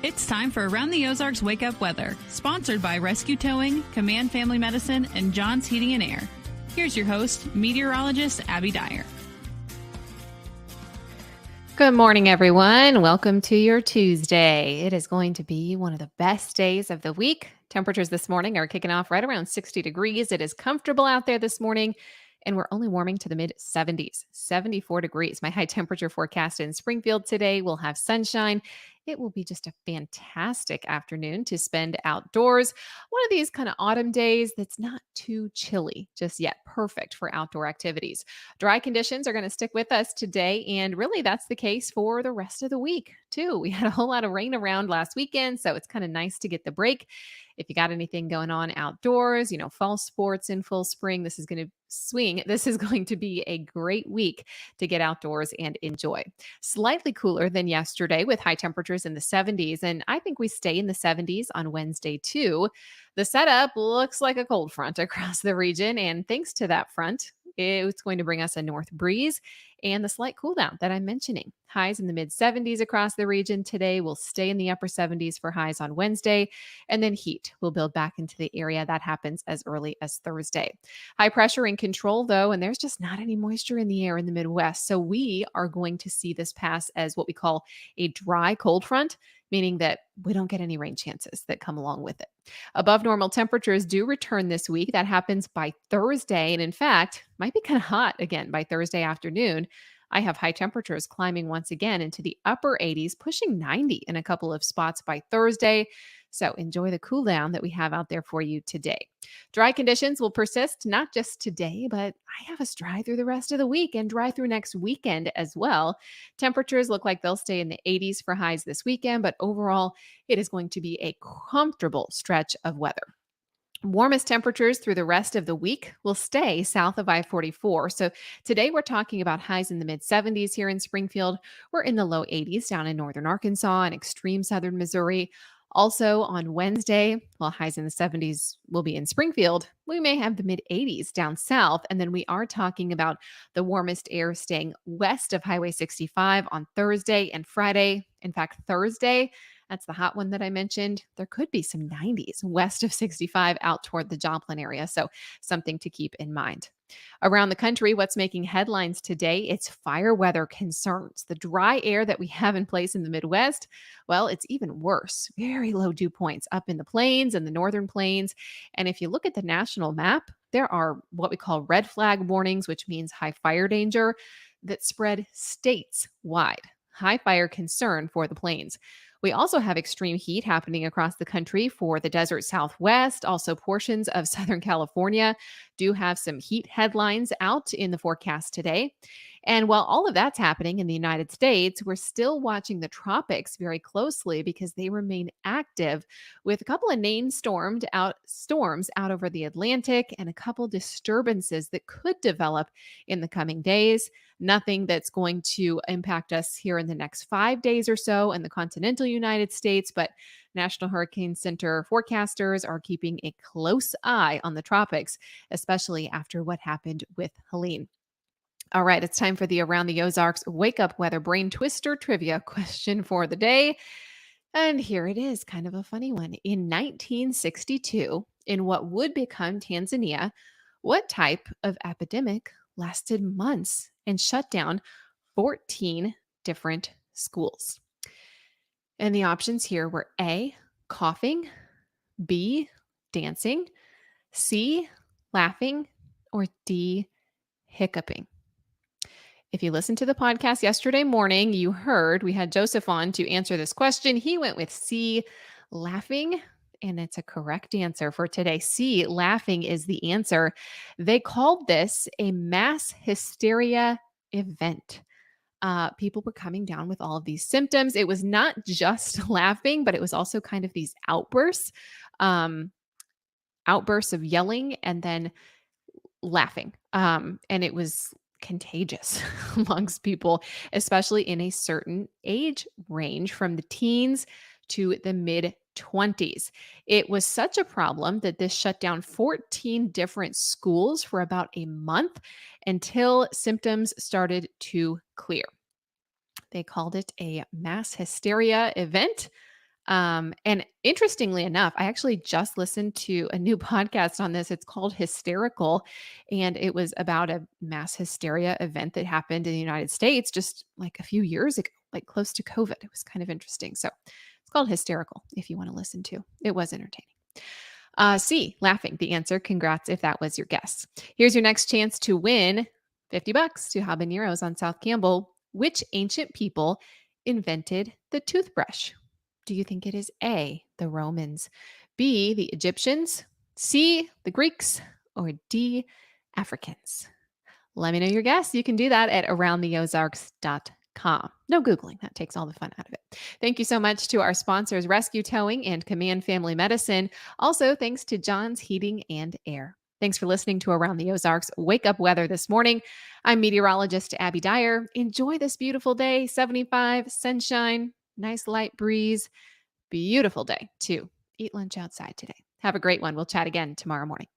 It's time for Around the Ozarks Wake Up Weather, sponsored by Rescue Towing, Command Family Medicine, and John's Heating and Air. Here's your host, meteorologist Abby Dyer. Good morning, everyone. Welcome to your Tuesday. It is going to be one of the best days of the week. Temperatures this morning are kicking off right around 60 degrees. It is comfortable out there this morning, and we're only warming to the mid-70s, 74 degrees. My high temperature forecast in Springfield today will have sunshine. It will be just a fantastic afternoon to spend outdoors. One of these kind of autumn days that's not too chilly just yet. Perfect for outdoor activities. Dry conditions are going to stick with us today, and really that's the case for the rest of the week too. We had a whole lot of rain around last weekend, so it's kind of nice to get the break. If you got anything going on outdoors, fall sports in full spring, this is going to swing. This is going to be a great week to get outdoors and enjoy. Slightly cooler than yesterday with high temperatures in the 70s, and I think we stay in the 70s on Wednesday too. The setup looks like a cold front across the region, and thanks to that front, it's going to bring us a north breeze and the slight cool down that I'm mentioning. Highs in the mid 70s across the region today. Will stay in the upper 70s for highs on Wednesday, and then heat will build back into the area. That happens as early as Thursday. High pressure in control though, and there's just not any moisture in the air in the Midwest. So we are going to see this pass as what we call a dry cold front, meaning that we don't get any rain chances that come along with it. Above normal temperatures do return this week. That happens by Thursday, and in fact, might be kind of hot again by Thursday afternoon. I have high temperatures climbing once again into the upper 80s, pushing 90 in a couple of spots by Thursday. So enjoy the cool down that we have out there for you today. Dry conditions will persist not just today, but I have us dry through the rest of the week and dry through next weekend as well. Temperatures look like they'll stay in the 80s for highs this weekend, but overall, it is going to be a comfortable stretch of weather. Warmest temperatures through the rest of the week will stay south of I-44. So today we're talking about highs in the mid-70s here in Springfield. We're in the low 80s down in northern Arkansas and extreme southern Missouri. Also on Wednesday, while highs in the 70s will be in Springfield, we may have the mid-80s down south. And then we are talking about the warmest air staying west of Highway 65 on Thursday and Friday. In fact, Thursday, that's the hot one that I mentioned. There could be some 90s west of 65 out toward the Joplin area. So something to keep in mind. Around the country, what's making headlines today? It's fire weather concerns. The dry air that we have in place in the Midwest, well, it's even worse. Very low dew points up in the plains and the northern plains. And if you look at the national map, there are what we call red flag warnings, which means high fire danger that spread states wide. High fire concern for the plains. We also have extreme heat happening across the country for the desert Southwest. Also, portions of Southern California do have some heat headlines out in the forecast today. And while all of that's happening in the United States, we're still watching the tropics very closely because they remain active with a couple of named storms out over the Atlantic and a couple disturbances that could develop in the coming days. Nothing that's going to impact us here in the next 5 days or so in the continental United States, but National Hurricane Center forecasters are keeping a close eye on the tropics, especially after what happened with Helene. All right, it's time for the Around the Ozarks Wake Up Weather Brain Twister Trivia question for the day. And here it is, kind of a funny one. In 1962, in what would become Tanzania, what type of epidemic lasted months and shut down 14 different schools? And the options here were A, coughing, B, dancing, C, laughing, or D, hiccuping. If you listened to the podcast yesterday morning, you heard we had Joseph on to answer this question. He went with C, laughing, and it's a correct answer for today. C, laughing is the answer. They called this a mass hysteria event. People were coming down with all of these symptoms. It was not just laughing, but it was also kind of these outbursts of yelling and then laughing. And it was contagious amongst people, especially in a certain age range from the teens to the mid 20s. It was such a problem that this shut down 14 different schools for about a month until symptoms started to clear. They called it a mass hysteria event. And interestingly enough, I actually just listened to a new podcast on this. It's called Hysterical, and it was about a mass hysteria event that happened in the United States just like a few years ago, like close to COVID. It was kind of interesting. So it's called Hysterical if you want to listen to. It was entertaining. C, laughing, the answer. Congrats if that was your guess. Here's your next chance to win $50 to habaneros on South Campbell. Which ancient people invented the toothbrush? Do you think it is A, the Romans, B, the Egyptians, C, the Greeks, or D, Africans? Let me know your guess. You can do that at aroundtheozarks.com. No Googling. That takes all the fun out of it. Thank you so much to our sponsors, Rescue Towing and Command Family Medicine. Also, thanks to John's Heating and Air. Thanks for listening to Around the Ozarks Wake Up Weather this morning. I'm meteorologist Abby Dyer. Enjoy this beautiful day, 75, sunshine, nice light breeze. Beautiful day to eat lunch outside today. Have a great one. We'll chat again tomorrow morning.